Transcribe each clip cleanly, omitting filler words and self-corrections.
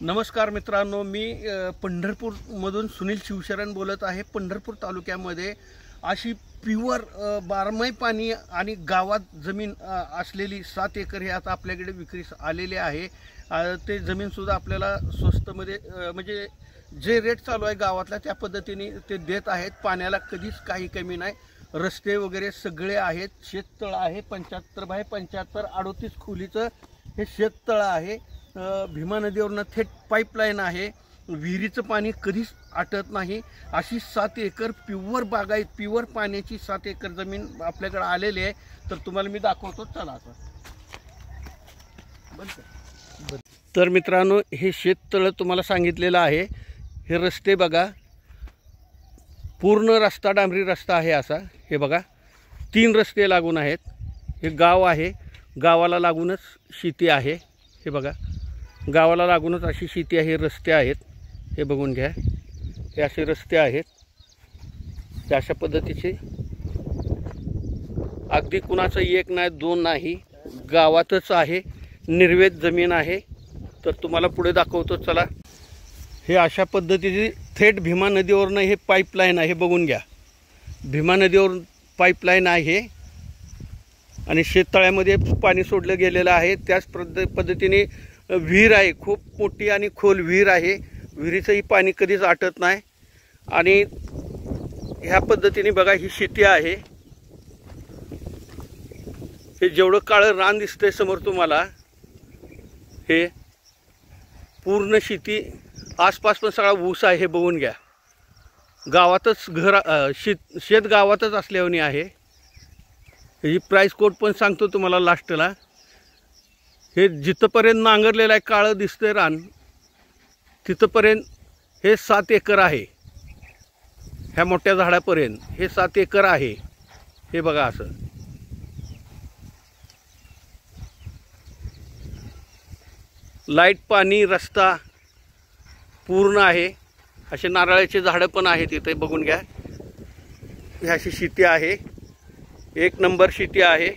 नमस्कार मित्रांनो, मी पंढरपूरमधून सुनील शिवशरण बोलत आहे। पंढरपूर तालुक्यामध्ये अशी प्युअर बारमाही पाणी आणि गावात जमीन असलेली 7 एकर हे आता आपल्याकडे विक्रीस आलेले आहे। ते जमीनसुद्धा आपल्याला स्वस्तमध्ये म्हणजे जे रेट चालू आहे गावातला त्या पद्धतीने ते देत आहेत। पाण्याला कधीच काही कमी नाही, रस्ते वगैरे सगळे आहेत, शेततळ आहे, 75 बाय 75 38 खोलीचं हे शेततळ आहे। भीमा नदीवरून थेट पाईपलाईन आहे, विहिरीचं पाणी कधीच आटत नाही। अशी 7 एकर प्युअर बागायत प्युअर पाण्याची 7 एकर जमीन आपल्याकडे आलेली आहे। तर तुम्हाला मी दाखवतो, चला आता। तर मित्रांनो, हे शेततळ तुम्हाला सांगितलेलं आहे। हे रस्ते बघा, पूर्ण रस्ता डांबरी रस्ता आहे असा। हे बघा 3 रस्ते लागून आहेत। हे गाव आहे, गावाला लागूनच शेती आहे। हे बघा गावाला लागूनच अशी शेती आहे, रस्ते आहेत, हे बघून घ्या। हे असे रस्ते आहेत, हे अशा पद्धतीचे, अगदी कुणाचं एक नाही दोन नाही, गावातच आहे, निर्वेद जमीन आहे। तर तुम्हाला पुढे दाखवतो, चला। हे अशा पद्धतीचे थेट भीमा नदीवरून हे पाईपलाईन आहे, बघून घ्या। भीमा नदीवरून पाईपलाईन आहे आणि शेततळ्यामध्ये पाणी सोडलं गेलेलं आहे। त्याच पद्धतीने विहीर आहे, खूप मोठी आणि खोल विहीर आहे। विहिरीचंही पाणी कधीच आटत नाही। आणि ह्या पद्धतीने बघा ही शेती आहे। हे जेवढं काळं रान दिसतंय समोर तुम्हाला, हे पूर्ण शेती, आसपास पण सगळा ऊस आहे, हे बघून घ्या। गावातच घर, शेत गावातच असल्यावानी आहे। ही प्राइस कोड पण सांगतो तुम्हाला लास्टला। हे जिथपर्यंत नांगरलेलं आहे, काळं दिसतंय रान, तिथपर्यंत हे 7 एकर आहे। ह्या मोठ्या झाडापर्यंत हे 7 एकर आहे। हे बघा असं लाईट, पाणी, रस्ता पूर्ण आहे। असे नारळाचे झाडं पण आहेत इथे, बघून घ्या। ही अशी शेती आहे, 1 नंबर शेती आहे।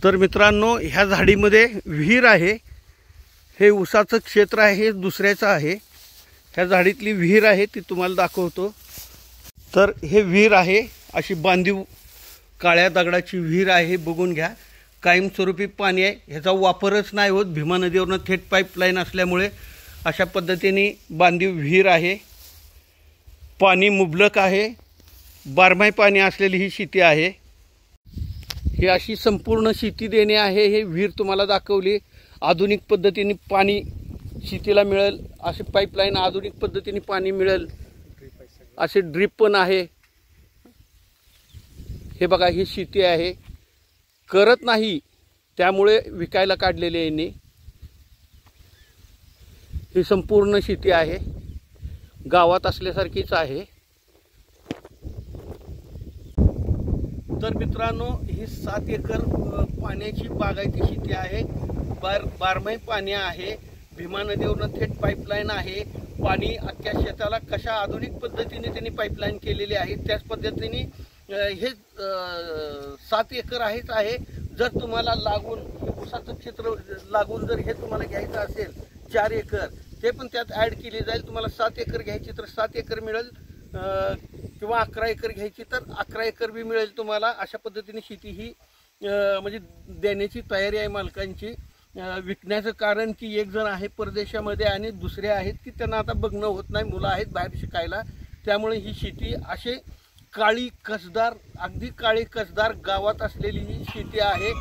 तर मित्रांनो, ह्या झाडीमध्ये विहीर आहे। हे ऊसाचं क्षेत्र आहे, हे दुसऱ्याचं आहे। ह्या झाडीतली विहीर आहे, ती तुम्हाला दाखवतो। तर हे विहीर आहे, अशी बांधीव काळ्या दगडाची विहीर आहे, बघून घ्या। कायमस्वरूपी पाणी आहे, ह्याचा वापरच नाही होत। भीमा नदीवरून थेट पाईपलाईन असल्यामुळे अशा पद्धतीने बांधीव विहीर आहे। पाणी मुबलक आहे, बारमाही पाणी असलेली ही शेती आहे। ही अशी संपूर्ण शेती देणे आहे। हे विहीर तुम्हाला दाखवली, आधुनिक पद्धतीने पाणी शेतीला मिळेल, असे पाईपलाईन आधुनिक पद्धतीने पाणी मिळेल, असे ड्रीप पण आहे। हे बघा ही शेती आहे, करत नाही त्यामुळे विकायला काढलेली आहे यांनी। ही संपूर्ण शेती आहे, गावात असल्यासारखीच आहे। तर मित्रांनो, ही 7 एकर पाण्याची बागायती शेती आहे। बारमाही पाणी आहे, भीमा नदीवरून थेट पाईपलाईन आहे। पाणी अख्ख्या शेताला कशा आधुनिक पद्धतीने त्यांनी पाईपलाईन केलेली आहे, त्याच पद्धतीने हे 7 एकर आहेच आहे। जर तुम्हाला लागून ऊसाचं क्षेत्र लागून जर हे तुम्हाला घ्यायचं असेल 4 एकर, ते पण त्यात ॲड केली जाईल। तुम्हाला 7 एकर घ्यायची तर 7 एकर मिळेल, किंवा 11 एकर घ्यायची तर 11 एकर बी मिळेल तुम्हाला। अशा पद्धतीने शेती ही म्हणजे देण्याची तयारी आहे मालकांची। विकण्याचं कारण की एक जण आहे परदेशामध्ये आणि दुसरे आहेत की त्यांना आता बघणं होत नाही, मुलं आहेत बाहेर शिकायला, त्यामुळे ही शेती असे काळी कसदार, अगदी काळी कसदार गावात असलेली ही शेती आहे।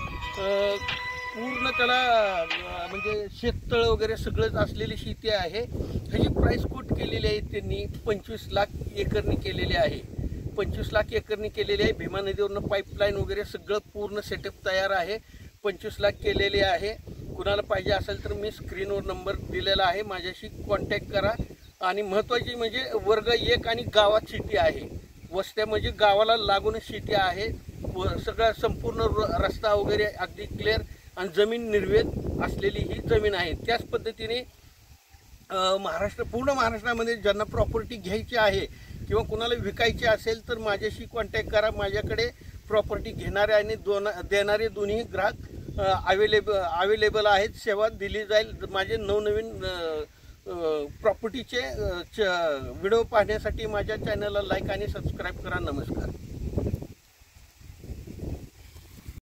पूर्ण त्याला म्हणजे शेततळ वगैरे सगळंच असलेली शेती आहे। ह्याची प्राइस कोट केलेली आहे त्यांनी 25 लाख एकरनी केलेली आहे। 25 लाख एकरनी केलेली आहे। भीमा नदीवरून पाईपलाईन वगैरे सगळं पूर्ण सेटअप तयार आहे। 25 लाख केलेले आहे। कुणाला पाहिजे असेल तर मी स्क्रीनवर नंबर दिलेला आहे, माझ्याशी कॉन्टॅक्ट करा। आणि महत्त्वाची म्हणजे वर्ग 1 आणि गावात शेती आहे, वस्त्या म्हणजे गावाला लागूनच शेती आहे। सगळा संपूर्ण रस्ता वगैरे अगदी क्लिअर आणि जमीन निर्वेद असलेली ही जमीन आहे। त्याच पद्धतीने पूर्ण महाराष्ट्रामध्ये ज्यांना प्रॉपर्टी घ्यायची आहे किंवा कुणाला विकायची असेल तर माझ्याशी कॉन्टॅक्ट करा। माझ्याकडे प्रॉपर्टी घेणारे आणि देणारे दोन्ही ग्राहक अवेलेबल आहेत, सेवा दिली जाईल। माझे नवनवीन प्रॉपर्टीचे व्हिडिओ पाहण्यासाठी माझ्या चॅनलला लाईक आणि सबस्क्राईब करा। नमस्कार।